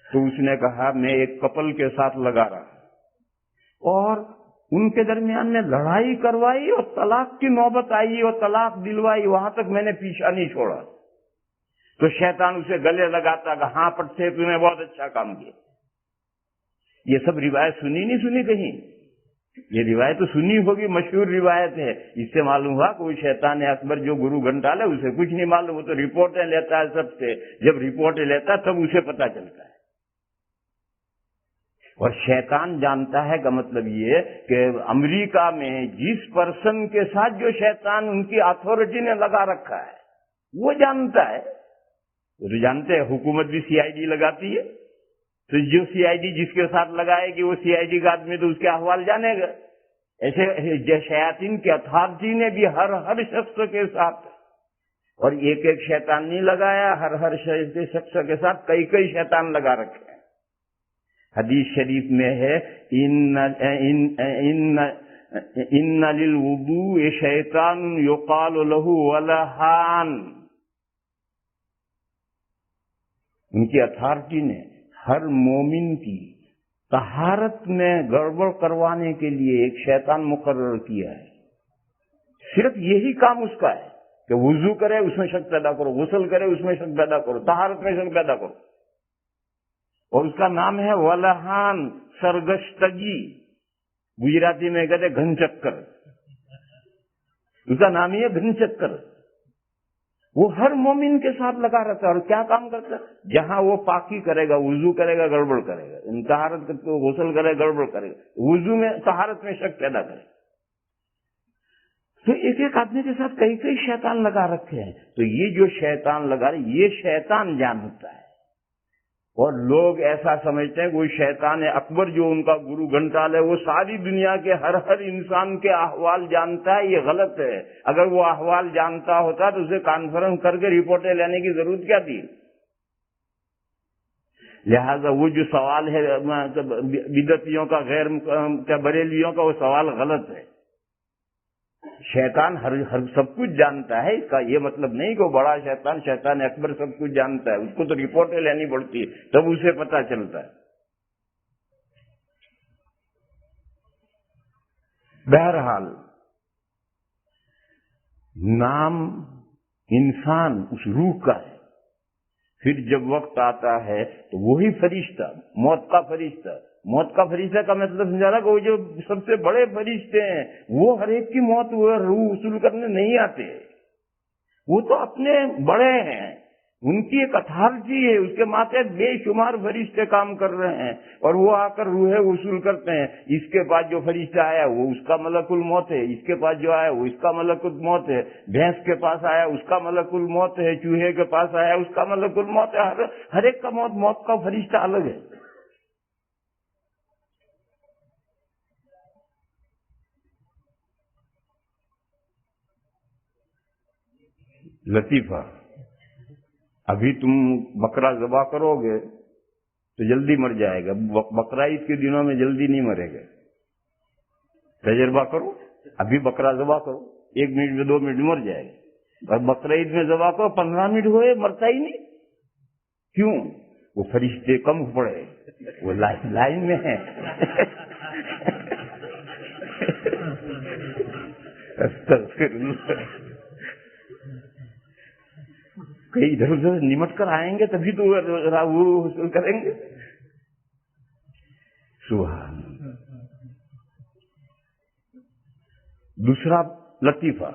تو اس نے کہا میں ایک کپل کے ساتھ لگا رہا اور ان کے درمیان میں لڑائی کروائی اور طلاق کی نوبت آئی اور طلاق دلوائی، وہاں تک میں نے پیچھا نہیں چھوڑا. تو شیطان اسے گلے لگاتا کہ ہاں پٹھے تو نے بہت اچھا کام کیا. یہ سب روایت سنی نہیں سنی کہیں؟ یہ روایت تو سنی ہوگی، مشہور روایت ہے. اس سے معلوم ہوا کہ وہ شیطان اکبر جو گرو گھنٹال ہے اسے کچھ نہیں معلوم، وہ تو رپورٹیں لیتا ہے سب سے. جب رپورٹیں لیتا ہے تب اسے پتا چلتا ہے. اور شیطان جانتا ہے کا مطلب یہ کہ امریکہ میں جس پرسن کے ساتھ جو شیطان ان کی اتھارٹی نے لگا رکھا ہے وہ جانتا ہے. وہ تو جانتے ہیں حکومت بھی CID لگاتی ہے، تو جو CID جس کے ساتھ لگائے گی وہ CID کا آدمی تو اس کے احوال جانے گا. ایسے شیاطین کی اتھارٹی نے بھی ہر شخص کے ساتھ، اور ایک شیطان نہیں لگایا، ہر شخص کے ساتھ کئی شیطان لگا رکھے ہیں. حدیث شریف میں ہے ان للوضوء شیطان یقال له ولہان. ان کی اتھارٹی نے ہر مومن کی طہارت میں گڑبڑ کروانے کے لیے ایک شیطان مقرر کیا ہے. صرف یہی کام اس کا ہے کہ وضو کرے اس میں شک پیدا کرو، غسل کرے اس میں شک پیدا کرو، طہارت میں شک پیدا کرو. اور اس کا نام ہے ولہان، سرگشتگی. گجراتی میں کہتے گھن چکر، اس کا نام ہی ہے گھن چکر. وہ ہر مومن کے ساتھ لگا رہتا ہے. اور کیا کام کرتا ہے؟ جہاں وہ پاکی کرے گا، وضو کرے گا، گڑبڑ کرے گا. طہارت غسل کرے گڑبڑ کرے گا، وضو میں طہارت میں شک پیدا کرے. تو ایک آدمی کے ساتھ کئی شیطان لگا رکھے ہیں. تو یہ جو شیطان لگا رہے یہ شیطان جانتا ہے. اور لوگ ایسا سمجھتے ہیں کہ وہ شیطان اکبر جو ان کا گرو گھنٹال ہے وہ ساری دنیا کے ہر انسان کے احوال جانتا ہے. یہ غلط ہے. اگر وہ احوال جانتا ہوتا تو اسے کانفرنس کر کے رپورٹیں لینے کی ضرورت کیا تھی؟ لہذا وہ جو سوال ہے بدعتیوں کا، بریلویوں کا، وہ سوال غلط ہے. شیطان ہر سب کچھ جانتا ہے. اس کا یہ مطلب نہیں کہ وہ بڑا شیطان اکبر سب کچھ جانتا ہے. اس کو تو رپورٹیں لینی پڑتی ہے تب اسے پتا چلتا ہے. بہرحال نام انسان اس روح کا ہے. پھر جب وقت آتا ہے تو وہی فرشتہ، موت کا فرشتہ. موت کا فرشتہ کا مطلب سمجھا کہ وہ جو سب سے بڑے فرشتے ہیں وہ ہر ایک کی موت روح وصول کرنے نہیں آتے. وہ تو اپنے بڑے ہیں، ان کی ایک اتھارٹی ہے، اس کے ماتھے بے شمار فرشتے کام کر رہے ہیں اور وہ آ کر روحیں وصول کرتے ہیں. اس کے پاس جو فرشتہ آیا وہ اس کا ملک الموت ہے، اس کے پاس جو آیا وہ اس کا ملک الموت ہے. بھینس کے پاس آیا اس کا ملک الموت ہے، چوہے کے پاس آیا اس کا ملک الموت ہے. ہر ایک کا موت کا فرشتہ الگ ہے. لطیفہ، ابھی تم بکرا ذبح کرو گے تو جلدی مر جائے گا. بقرعید کے دنوں میں جلدی نہیں مرے گا. تجربہ کرو، ابھی بکرا ذبح کرو، 1 منٹ میں 2 منٹ مر جائے گا، اور بقرعید میں ذبح کرو 15 منٹ ہوئے مرتا ہی نہیں. کیوں؟ وہ فرشتے کم پڑے، وہ لائن میں ہیں. کئی ادھر ادھر نمٹ کر آئیں گے تبھی تو وہ حصول کریں گے. سبحان. دوسرا لطیفہ،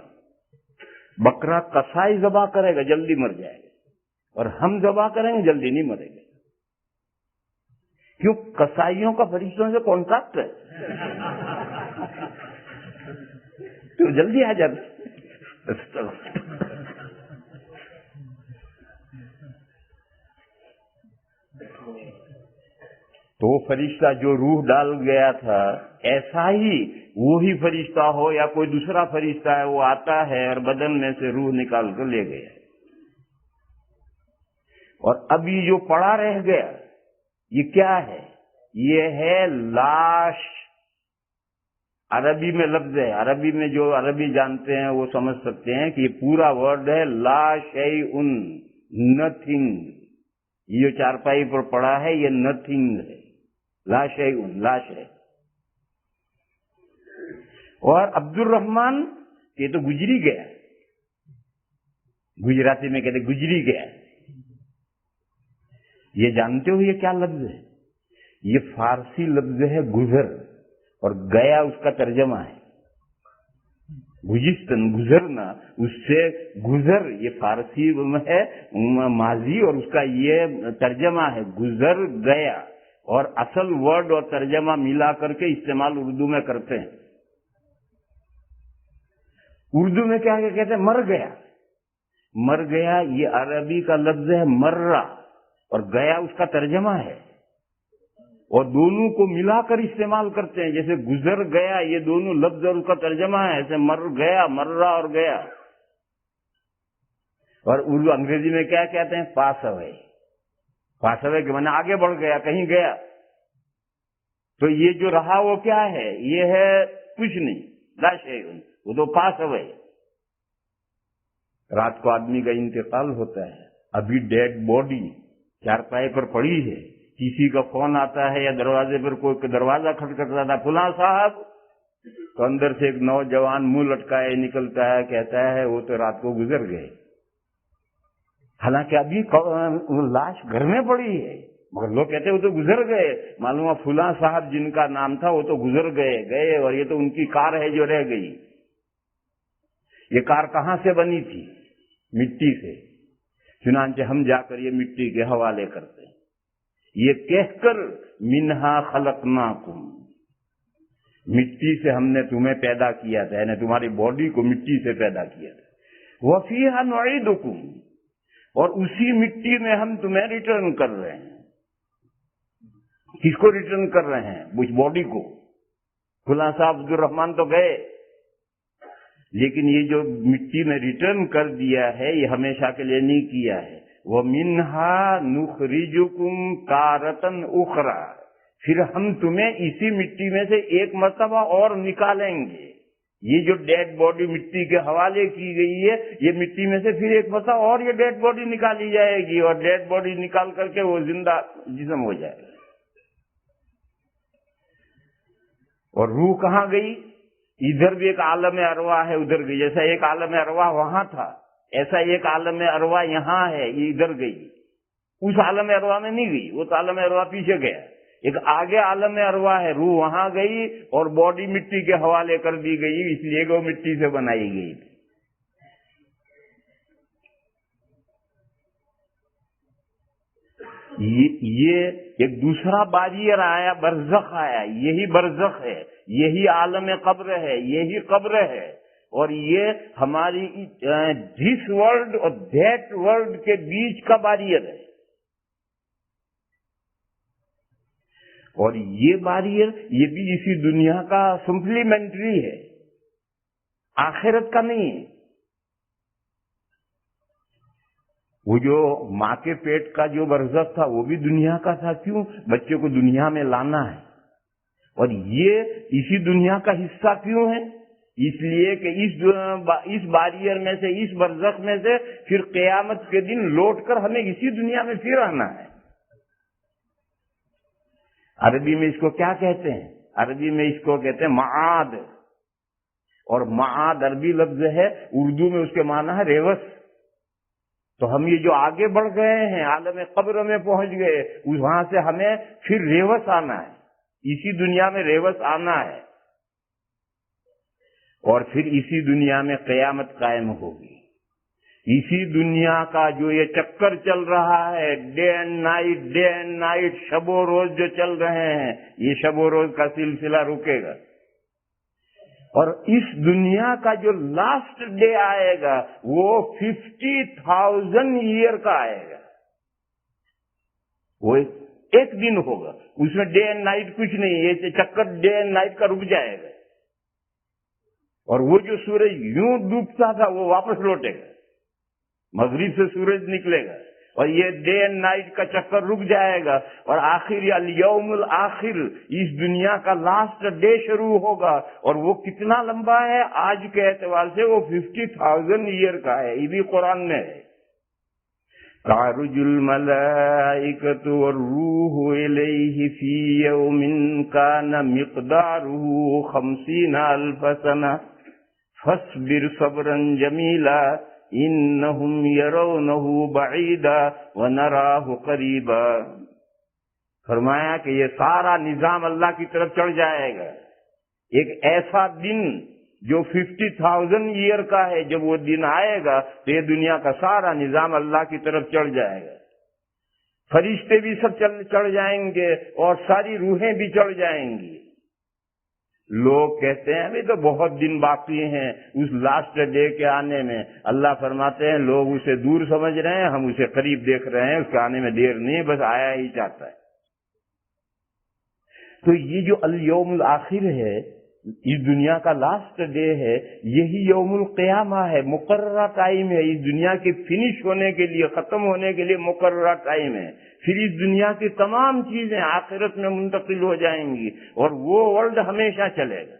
بکرا کسائی ذبح کرے گا جلدی مر جائے گا، اور ہم ذبح کریں گے جلدی نہیں مرے گا. کیوں؟ کسائیوں کا فرشتوں سے کانٹریکٹ ہے، تو جلدی آ جاتے. تو وہ فرشتہ جو روح ڈال گیا تھا، ایسا ہی وہی فرشتہ ہو یا کوئی دوسرا فرشتہ ہے، وہ آتا ہے اور بدن میں سے روح نکال کر لے گیا. اور ابھی جو پڑا رہ گیا یہ کیا ہے؟ یہ ہے لاش. عربی میں لفظ ہے، عربی میں جو عربی جانتے ہیں وہ سمجھ سکتے ہیں کہ یہ پورا ورڈ ہے لا شیء، نتھنگ. یہ جو چارپائی پر پڑا ہے یہ نتھنگ ہے، لا شیء، لاش ہے. اور عبد الرحمن یہ تو گزری گیا، گجراتی میں کہتے گزری گیا. یہ جانتے ہو یہ کیا لفظ ہے؟ یہ فارسی لفظ ہے گزر، اور گیا اس کا ترجمہ ہے. گزشتن، گزرنا، اس سے گزر، یہ فارسی میں ہے ماضی، اور اس کا یہ ترجمہ ہے گزر گیا. اور اصل ورڈ اور ترجمہ ملا کر کے استعمال اردو میں کرتے ہیں. اردو میں کیا کہتے ہیں؟ مر گیا. مر گیا یہ عربی کا لفظ ہے مرہ، اور گیا اس کا ترجمہ ہے. اور دونوں کو ملا کر استعمال کرتے ہیں، جیسے گزر گیا یہ دونوں لفظ اور اس کا ترجمہ ہے، ایسے مر گیا، مرہ اور گیا. اور اردو انگریزی میں کیا کہتے ہیں؟ پاس اوے. پاس اوے کہ میں نے آگے بڑھ گیا، کہیں گیا. تو یہ جو رہا وہ کیا ہے؟ یہ ہے کچھ نہیں، لا شیء، وہ تو پاس اوے. رات کو آدمی کا انتقال ہوتا ہے، ابھی ڈیڈ باڈی چارپائی پر پڑی ہے، کسی کا فون آتا ہے یا دروازے پر کوئی دروازہ کھٹکھٹاتا تھا، فلاں صاحب، تو اندر سے ایک نوجوان منہ لٹکائے نکلتا ہے، کہتا ہے وہ تو رات کو گزر گئے. حالانکہ ابھی لاش گھر میں پڑی ہے، مگر لوگ کہتے ہیں وہ تو گزر گئے. معلوم ہے فلاں صاحب جن کا نام تھا وہ تو گزر گئے، اور یہ تو ان کی کار ہے جو رہ گئی. یہ کار کہاں سے بنی تھی؟ مٹی سے. چنانچہ ہم جا کر یہ مٹی کے حوالے کرتے ہیں، یہ کہہ کر منہا خلقناکم، مٹی سے ہم نے تمہیں پیدا کیا تھا، یعنی تمہاری باڈی کو مٹی سے پیدا کیا تھا. وفیہا نعیدکم، اور اسی مٹی میں ہم تمہیں ریٹرن کر رہے ہیں. کس کو ریٹرن کر رہے ہیں؟ اس باڈی کو. فلاں صاحب عبد الرحمان تو گئے، لیکن یہ جو مٹی میں ریٹرن کر دیا ہے یہ ہمیشہ کے لیے نہیں کیا ہے. وَمِنْهَا نُخْرِجُكُمْ تَارَةً أُخْرَى، پھر ہم تمہیں اسی مٹی میں سے ایک مرتبہ اور نکالیں گے. یہ جو ڈیڈ باڈی مٹی کے حوالے کی گئی ہے، یہ مٹی میں سے پھر ایک مرتبہ اور یہ ڈیڈ باڈی نکالی جائے گی، اور ڈیڈ باڈی نکال کر کے وہ زندہ جسم ہو جائے گا. اور روح کہاں گئی؟ ادھر بھی ایک عالم ارواح ہے، ادھر گئی. جیسا ایک عالم ارواح وہاں تھا، ایسا ایک عالم ارواح یہاں ہے، یہ ادھر گئی. اس عالم ارواح میں نہیں گئی، وہ تو عالم ارواح پیچھے گیا. ایک آگے عالم ارواح ہے، روح وہاں گئی اور باڈی مٹی کے حوالے کر دی گئی، اس لیے کہ وہ مٹی سے بنائی گئی تھی. یہ ایک دوسرا باریئر آیا، برزخ آیا. یہی برزخ ہے، یہی عالم قبر ہے، یہی قبر ہے. اور یہ ہماری دس ورلڈ اور دیٹ ورلڈ کے بیچ کا باریئر ہے. اور یہ باریئر یہ بھی اسی دنیا کا سمپلیمنٹری ہے، آخرت کا نہیں ہے. وہ جو ماں کے پیٹ کا جو برزخ تھا وہ بھی دنیا کا تھا. کیوں؟ بچے کو دنیا میں لانا ہے. اور یہ اسی دنیا کا حصہ کیوں ہے؟ اس لیے کہ اس باریئر میں سے، اس برزخ میں سے پھر قیامت کے دن لوٹ کر ہمیں اسی دنیا میں پھر آنا ہے۔ عربی میں اس کو کیا کہتے ہیں؟ عربی میں اس کو کہتے ہیں معاد، اور معاد عربی لفظ ہے، اردو میں اس کے معنی ہے ریوس۔ تو ہم یہ جو آگے بڑھ گئے ہیں، عالم قبر میں پہنچ گئے، وہاں سے ہمیں پھر ریوس آنا ہے، اسی دنیا میں ریوس آنا ہے، اور پھر اسی دنیا میں قیامت قائم ہوگی۔ اسی دنیا کا جو یہ چکر چل رہا ہے، ڈے اینڈ نائٹ، شب و روز جو چل رہے ہیں، یہ شب و روز کا سلسلہ رکے گا، اور اس دنیا کا جو لاسٹ ڈے آئے گا وہ 50,000 ایئر کا آئے گا۔ وہ ایک دن ہوگا، اس میں ڈے اینڈ نائٹ کچھ نہیں، یہ چکر ڈے اینڈ نائٹ کا رک جائے گا، اور وہ جو سورج یوں ڈوبتا تھا وہ واپس لوٹے گا، مغرب سے سورج نکلے گا، اور یہ ڈے اینڈ نائٹ کا چکر رک جائے گا، اور آخر الیوم الآخر، اس دنیا کا لاسٹ ڈے شروع ہوگا، اور وہ کتنا لمبا ہے؟ آج کے اعتبار سے وہ 50,000 ایئر کا ہے، یہ بھی قرآن میں ہے۔ تعرج الملائکۃ والروح الیہ فی یوم کان مقدارہ 50,000 سنہ فاصبر صبرا جمیلا انہم یرونہ بعیدا ونراہ قریبا۔ فرمایا کہ یہ سارا نظام اللہ کی طرف چڑھ جائے گا، ایک ایسا دن جو 50,000 ایئر کا ہے، جب وہ دن آئے گا تو یہ دنیا کا سارا نظام اللہ کی طرف چڑھ جائے گا، فرشتے بھی سب چڑھ جائیں گے، اور ساری روحیں بھی چڑھ جائیں گی۔ لوگ کہتے ہیں ابھی تو بہت دن باقی ہیں اس لاسٹ ڈے کے آنے میں، اللہ فرماتے ہیں لوگ اسے دور سمجھ رہے ہیں، ہم اسے قریب دیکھ رہے ہیں، اس کے آنے میں دیر نہیں، بس آیا ہی چاہتا ہے۔ تو یہ جو الیوم الآخر ہے، اس دنیا کا لاسٹ ڈے ہے، یہی یوم القیامہ ہے، مقررہ ٹائم ہے، اس دنیا کے فنش ہونے کے لیے، ختم ہونے کے لیے مقررہ ٹائم ہے۔ پھر اس دنیا کی تمام چیزیں آخرت میں منتقل ہو جائیں گی، اور وہ ورلڈ ہمیشہ چلے گا۔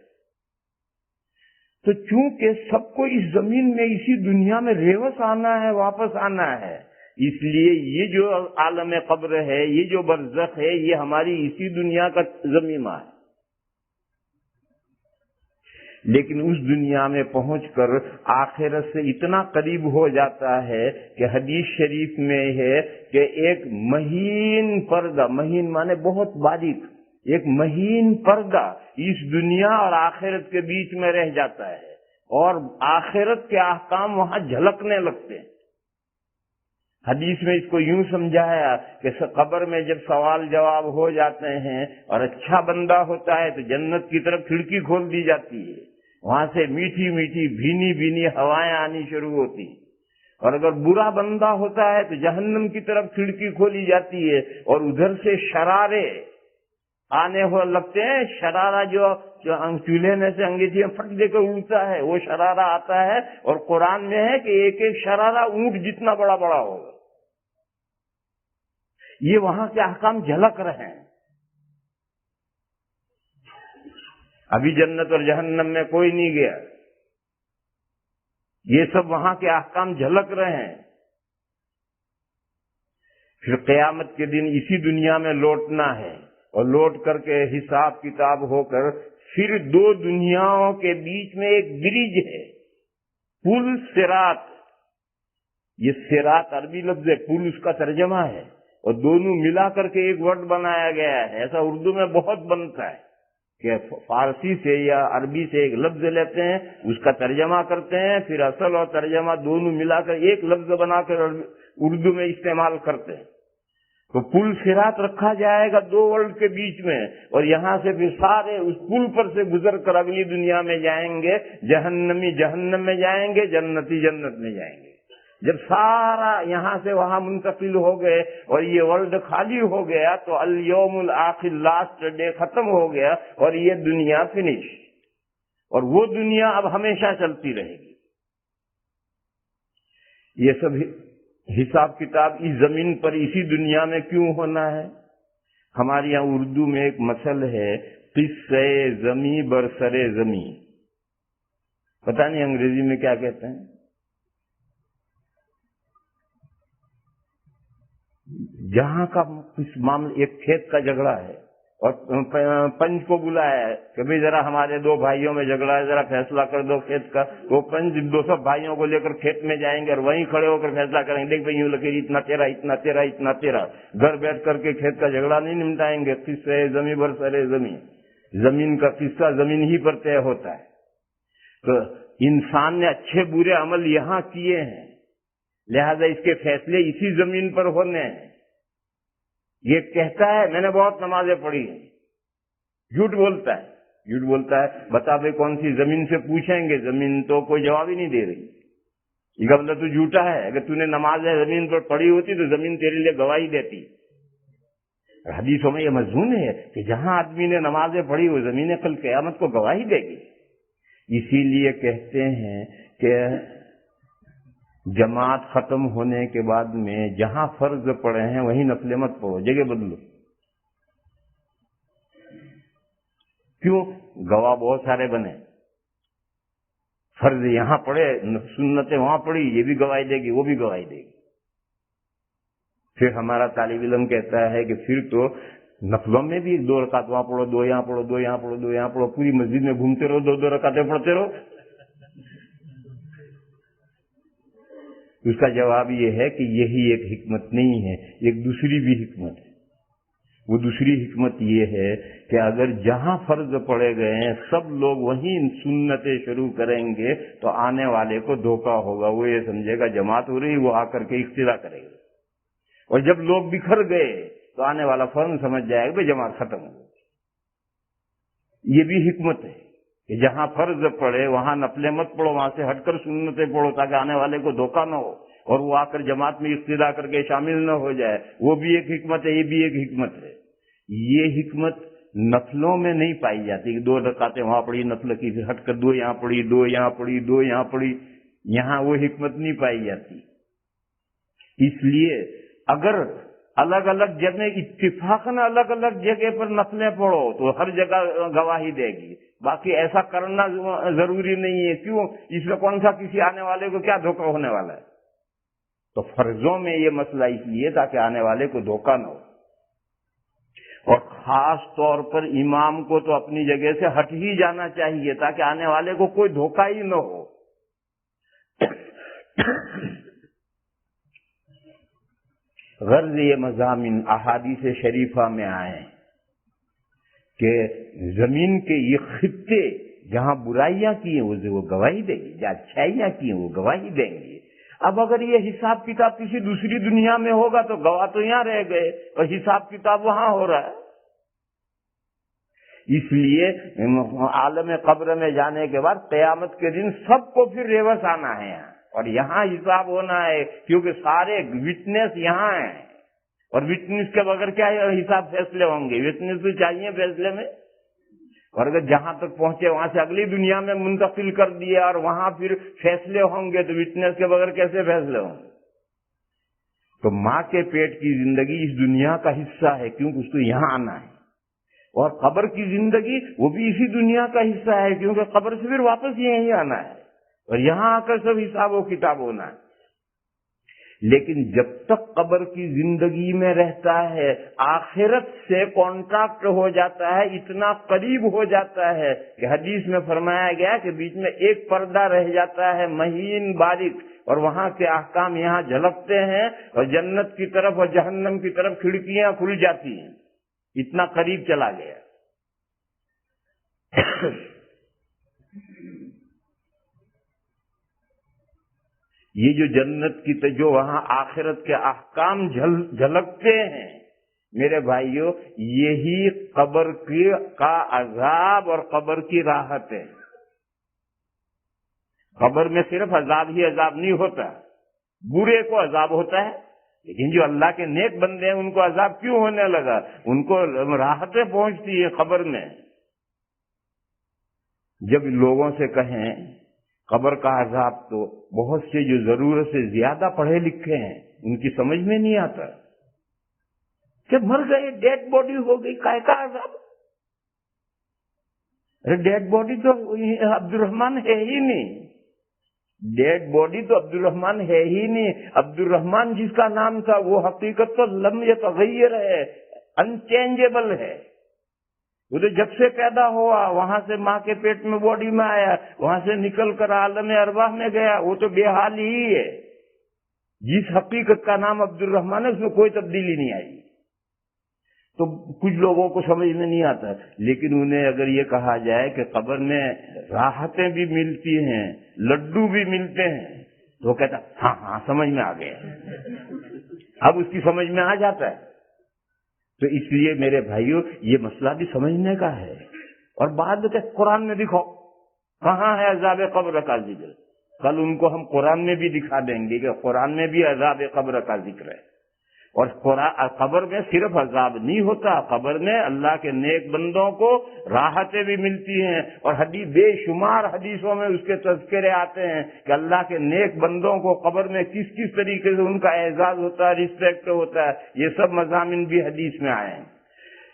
تو چونکہ سب کو اس زمین میں، اسی دنیا میں ریوس آنا ہے، واپس آنا ہے، اس لیے یہ جو عالم قبر ہے، یہ جو برزخ ہے، یہ ہماری اسی دنیا کا ضمیمہ ہے۔ لیکن اس دنیا میں پہنچ کر آخرت سے اتنا قریب ہو جاتا ہے کہ حدیث شریف میں ہے کہ ایک مہین پردہ، مہین مانے بہت باریک، ایک مہین پردہ اس دنیا اور آخرت کے بیچ میں رہ جاتا ہے، اور آخرت کے احکام وہاں جھلکنے لگتے ہیں۔ حدیث میں اس کو یوں سمجھایا کہ قبر میں جب سوال جواب ہو جاتے ہیں اور اچھا بندہ ہوتا ہے تو جنت کی طرف کھڑکی کھول دی جاتی ہے، وہاں سے میٹھی میٹھی بھینی بھینی ہوائیں آنی شروع ہوتی، اور اگر برا بندہ ہوتا ہے تو جہنم کی طرف کھڑکی کھولی جاتی ہے، اور ادھر سے شرارے آنے ہو لگتے ہیں۔ شرارہ جو چولہے میں سے انگیٹھی پھٹ دے کر اڑتا ہے، وہ شرارہ آتا ہے، اور قرآن میں ہے کہ ایک ایک شرارہ اونٹ جتنا بڑا بڑا ہوگا۔ یہ وہاں کے احکام جھلک رہے ہیں۔ ابھی جنت اور جہنم میں کوئی نہیں گیا، یہ سب وہاں کے احکام جھلک رہے ہیں۔ پھر قیامت کے دن اسی دنیا میں لوٹنا ہے، اور لوٹ کر کے حساب کتاب ہو کر پھر دو دنیاؤں کے بیچ میں ایک برج ہے، پل صراط۔ یہ صراط عربی لفظ ہے، پل اس کا ترجمہ ہے، اور دونوں ملا کر کے ایک ورڈ بنایا گیا ہے۔ ایسا اردو میں بہت بنتا ہے کہ فارسی سے یا عربی سے ایک لفظ لیتے ہیں، اس کا ترجمہ کرتے ہیں، پھر اصل اور ترجمہ دونوں ملا کر ایک لفظ بنا کر اردو میں استعمال کرتے ہیں۔ تو پل صراط رکھا جائے گا دو ورلڈ کے بیچ میں، اور یہاں سے پھر سارے اس پل پر سے گزر کر اگلی دنیا میں جائیں گے، جہنمی جہنم میں جائیں گے، جنتی جنت میں جائیں گے۔ جب سارا یہاں سے وہاں منتقل ہو گئے اور یہ ورلڈ خالی ہو گیا تو الیوم الآخر، لاسٹ ڈے ختم ہو گیا، اور یہ دنیا فنش، اور وہ دنیا اب ہمیشہ چلتی رہے گی۔ یہ سب حساب کتاب اس زمین پر اسی دنیا میں کیوں ہونا ہے؟ ہمارے یہاں اردو میں ایک مثل ہے، قصے زمیں برسرے زمیں، پتہ نہیں انگریزی میں کیا کہتے ہیں، جہاں کا معاملہ ایک کھیت کا جھگڑا ہے اور پنچ کو بلایا ہے کہ بھائی ذرا ہمارے دو بھائیوں میں جھگڑا ہے، ذرا فیصلہ کر دو کھیت کا. وہ پنچ دو سب بھائیوں کو لے کر کھیت میں جائیں گے اور وہیں کھڑے ہو کر فیصلہ کریں گے، دیکھ بھائی یوں لکیر اتنا تیرا اتنا تیرا اتنا تیرا. گھر بیٹھ کر کے کھیت کا جھگڑا نہیں نمٹائیں گے. قصے زمیں برسرے زمیں، زمین کا قصہ زمین ہی پر طے ہوتا ہے. تو انسان نے اچھے برے عمل یہاں کیے ہیں، لہذا اس کے فیصلے اسی زمین پر ہونے ہیں. یہ کہتا ہے میں نے بہت نمازیں پڑھی ہیں، جھوٹ بولتا ہے، جھوٹ بولتا ہے. بتا بھائی کون سی زمین سے پوچھیں گے، زمین تو کوئی جواب ہی نہیں دے رہی. یہ کہ مطلب تو جھوٹا ہے، اگر تو نے نمازیں زمین پر پڑھی ہوتی تو زمین تیرے لیے گواہی دیتی. حدیثوں میں یہ مضمون ہے کہ جہاں آدمی نے نمازیں پڑھی وہ زمین کل قیامت کو گواہی دے گی. اسی لیے کہتے ہیں کہ جماعت ختم ہونے کے بعد میں جہاں فرض پڑے ہیں وہیں نفل مت پڑھو، جگہ بدلو. کیوں؟ گواہ بہت سارے بنے، فرض یہاں پڑے سنتیں وہاں پڑی، یہ بھی گواہی دے گی وہ بھی گواہی دے گی. پھر ہمارا طالب علم کہتا ہے کہ پھر تو نفلوں میں بھی 2 رکعت وہاں پڑھو، 2 یہاں پڑھو، 2 یہاں پڑھو، 2 یہاں پڑھو، پوری مسجد میں گھومتے رہو، 2 رکعتیں پڑھتے رہو. اس کا جواب یہ ہے کہ یہی ایک حکمت نہیں ہے، ایک دوسری بھی حکمت ہے. وہ دوسری حکمت یہ ہے کہ اگر جہاں فرض پڑے گئے ہیں سب لوگ وہیں سنتیں شروع کریں گے تو آنے والے کو دھوکہ ہوگا. وہ یہ سمجھے گا جماعت ہو رہی، وہ آ کر کے اقتدا کرے گا. اور جب لوگ بکھر گئے تو آنے والا فوراً سمجھ جائے گا کہ جماعت ختم ہو گئی. یہ بھی حکمت ہے کہ جہاں فرض پڑے وہاں نفلیں مت پڑھو، وہاں سے ہٹ کر سنتیں پڑھو تاکہ آنے والے کو دھوکہ نہ ہو اور وہ آ کر جماعت میں اقتدا کر کے شامل نہ ہو جائے. وہ بھی ایک حکمت ہے، یہ بھی ایک حکمت ہے. یہ حکمت نفلوں میں نہیں پائی جاتی کہ 2 رکعتیں وہاں پڑھی نفل کی، پھر ہٹ کر 2 یہاں پڑھی، 2 یہاں پڑھی، 2 یہاں پڑھی. یہاں وہ حکمت نہیں پائی جاتی. اس لیے اگر الگ الگ جگہ اتفاقاً الگ الگ جگہ پر نفلیں پڑھو تو ہر جگہ گواہی دے گی. باقی ایسا کرنا ضروری نہیں ہے. کیوں؟ اس میں کون سا کسی آنے والے کو کیا دھوکہ ہونے والا ہے. تو فرضوں میں یہ مسئلہ اس لیے تاکہ آنے والے کو دھوکہ نہ ہو. اور خاص طور پر امام کو تو اپنی جگہ سے ہٹ ہی جانا چاہیے تاکہ آنے والے کو کوئی دھوکہ ہی نہ ہو. غرض یہ مضامین احادیث شریفہ میں آئے کہ زمین کے یہ خطے جہاں برائیاں کی ہیں وہ گواہی دیں گے، جہاں اچھائیاں کی ہیں وہ گواہی دیں گے. اب اگر یہ حساب کتاب کسی دوسری دنیا میں ہوگا تو گواہ تو یہاں رہ گئے اور حساب کتاب وہاں ہو رہا ہے. اس لیے عالم قبر میں جانے کے بعد قیامت کے دن سب کو پھر ریورس آنا ہے یہاں اور یہاں حساب ہونا ہے، کیونکہ سارے وٹنس یہاں ہیں اور وٹنس کے بغیر کیا حساب فیصلے ہوں گے. وٹنس تو چاہیے فیصلے میں. اور اگر جہاں تک پہنچے وہاں سے اگلی دنیا میں منتقل کر دیا اور وہاں پھر فیصلے ہوں گے تو وٹنس کے بغیر کیسے فیصلے ہوں گے. تو ماں کے پیٹ کی زندگی اس دنیا کا حصہ ہے کیونکہ اس کو یہاں آنا ہے، اور قبر کی زندگی وہ بھی اسی دنیا کا حصہ ہے کیونکہ قبر سے پھر واپس یہیں آنا ہے اور یہاں آ کر سب حساب و کتاب ہونا ہے. لیکن جب تک قبر کی زندگی میں رہتا ہے آخرت سے کانٹیکٹ ہو جاتا ہے، اتنا قریب ہو جاتا ہے کہ حدیث میں فرمایا گیا کہ بیچ میں ایک پردہ رہ جاتا ہے مہین باریک، اور وہاں کے احکام یہاں جھلکتے ہیں اور جنت کی طرف اور جہنم کی طرف کھڑکیاں کھل جاتی ہیں. اتنا قریب چلا گیا. یہ جو جنت کی جو وہاں آخرت کے احکام جھلکتے ہیں میرے بھائیوں، یہی قبر کا عذاب اور قبر کی راحت ہے. قبر میں صرف عذاب ہی عذاب نہیں ہوتا، برے کو عذاب ہوتا ہے، لیکن جو اللہ کے نیک بندے ہیں ان کو عذاب کیوں ہونے لگا؟ ان کو راحتیں پہنچتی ہیں قبر میں. جب لوگوں سے کہیں قبر کا عذاب، تو بہت سے جو ضرورت سے زیادہ پڑھے لکھے ہیں ان کی سمجھ میں نہیں آتا. جب مر گئے ڈیڈ باڈی ہو گئی، کائے کا عذاب؟ ارے ڈیڈ باڈی تو عبد الرحمان ہے ہی نہیں، ڈیڈ باڈی تو عبد الرحمان ہے ہی نہیں. عبد الرحمان جس کا نام تھا وہ حقیقت تو لم یتغیر ہے، انچینجبل ہے. وہ تو جب سے پیدا ہوا وہاں سے ماں کے پیٹ میں باڈی میں آیا، وہاں سے نکل کر عالم ارواح میں گیا، وہ تو بے حال ہی ہے. جس حقیقت کا نام عبد الرحمان ہے اس میں کوئی تبدیلی نہیں آئی. تو کچھ لوگوں کو سمجھ میں نہیں آتا، لیکن انہیں اگر یہ کہا جائے کہ قبر میں راحتیں بھی ملتی ہیں، لڈو بھی ملتے ہیں، تو وہ کہتا ہاں ہاں سمجھ میں آ گیا. اب اس کی سمجھ میں آ جاتا ہے. تو اس لیے میرے بھائیوں یہ مسئلہ بھی سمجھنے کا ہے. اور بعد میں قرآن میں دکھاؤ کہاں ہے عذاب قبر کا ذکر. کل ان کو ہم قرآن میں بھی دکھا دیں گے کہ قرآن میں بھی عذاب قبر کا ذکر ہے. اور قبر میں صرف عذاب نہیں ہوتا، قبر میں اللہ کے نیک بندوں کو راحتیں بھی ملتی ہیں. اور حدیث بے شمار حدیثوں میں اس کے تذکرے آتے ہیں کہ اللہ کے نیک بندوں کو قبر میں کس کس طریقے سے ان کا اعزاز ہوتا ہے، رسپیکٹ ہوتا ہے. یہ سب مضامین بھی حدیث میں آئے ہیں.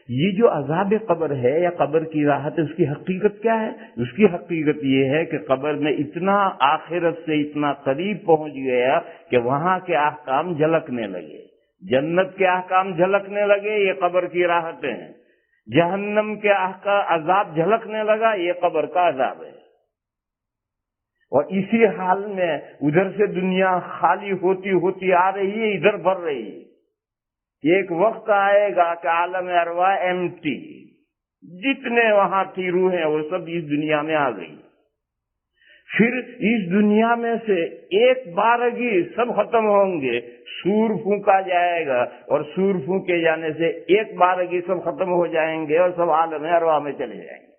یہ جو عذاب قبر ہے یا قبر کی راحت ہے، اس کی حقیقت کیا ہے؟ اس کی حقیقت یہ ہے کہ قبر میں اتنا آخرت سے اتنا قریب پہنچ گیا کہ وہاں کے احکام جھلکنے لگے، جنت کے احکام جھلکنے لگے، یہ قبر کی راحتیں ہیں. جہنم کے عذاب جھلکنے لگا، یہ قبر کا عذاب ہے. اور اسی حال میں ادھر سے دنیا خالی ہوتی ہوتی آ رہی ہے، ادھر بھر رہی ہے. ایک وقت آئے گا کہ عالم ارواح ایمٹی، جتنے وہاں تھی روحیں وہ سب اس دنیا میں آ گئی. پھر اس دنیا میں سے ایک بارگی سب ختم ہوں گے، سور پھونکا جائے گا، اور سور پھونکے جانے سے ایک بارگی سب ختم ہو جائیں گے اور سب عالم ارواح میں چلے جائیں گے،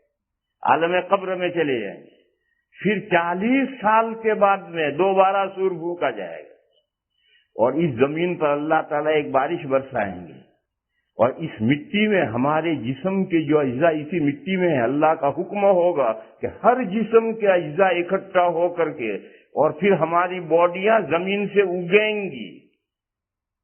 عالم قبر میں چلے جائیں گے. پھر 40 سال کے بعد میں دوبارہ سور پھونکا جائے گا، اور اس زمین پر اللہ تعالیٰ ایک بارش برسائیں گے. اور اس مٹی میں ہمارے جسم کے جو اجزاء اسی مٹی میں ہے، اللہ کا حکم ہوگا کہ ہر جسم کے اجزاء اکٹھا ہو کر کے اور پھر ہماری باڈیاں زمین سے اگیں گی.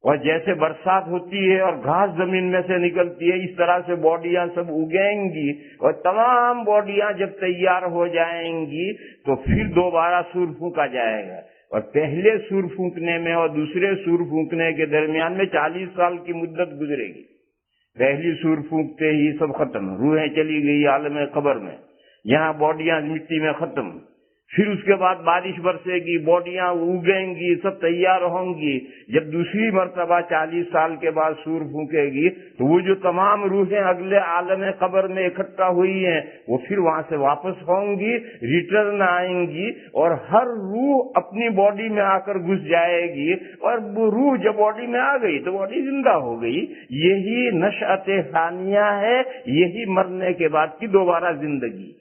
اور جیسے برسات ہوتی ہے اور گھاس زمین میں سے نکلتی ہے، اس طرح سے باڈیاں سب اگیں گی. اور تمام باڈیاں جب تیار ہو جائیں گی تو پھر دوبارہ سور پھونکا جائے گا. اور پہلے سور پھونکنے میں اور دوسرے سور پھونکنے کے درمیان میں 40 سال کی مدت گزرے گی. پہلی سور پھونکتے ہی سب ختم، روحیں چلی گئی عالم قبر میں، یہاں باڈیاں مٹی میں ختم. پھر اس کے بعد بارش برسے گی، باڈیاں اگیں گی، سب تیار ہوں گی. جب دوسری مرتبہ 40 سال کے بعد سور پھونکے گی تو وہ جو تمام روحیں اگلے عالم قبر میں اکٹھا ہوئی ہیں وہ پھر وہاں سے واپس ہوں گی، ریٹرن آئیں گی، اور ہر روح اپنی باڈی میں آ کر گھس جائے گی. اور وہ روح جب باڈی میں آ گئی تو باڈی زندہ ہو گئی. یہی نشأت ثانیہ ہے، یہی مرنے کے بعد کی دوبارہ زندگی.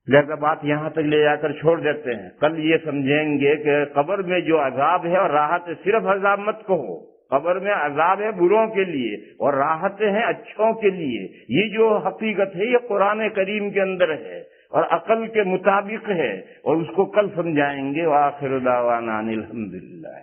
لہذا بات یہاں تک لے جا کر چھوڑ دیتے ہیں. کل یہ سمجھیں گے کہ قبر میں جو عذاب ہے اور راحت ہے، صرف عذاب مت کہو. قبر میں عذاب ہے بروں کے لیے اور راحتیں ہیں اچھوں کے لیے. یہ جو حقیقت ہے یہ قرآن کریم کے اندر ہے اور عقل کے مطابق ہے، اور اس کو کل سمجھائیں گے. وآخر دعوانا ان الحمدللہ.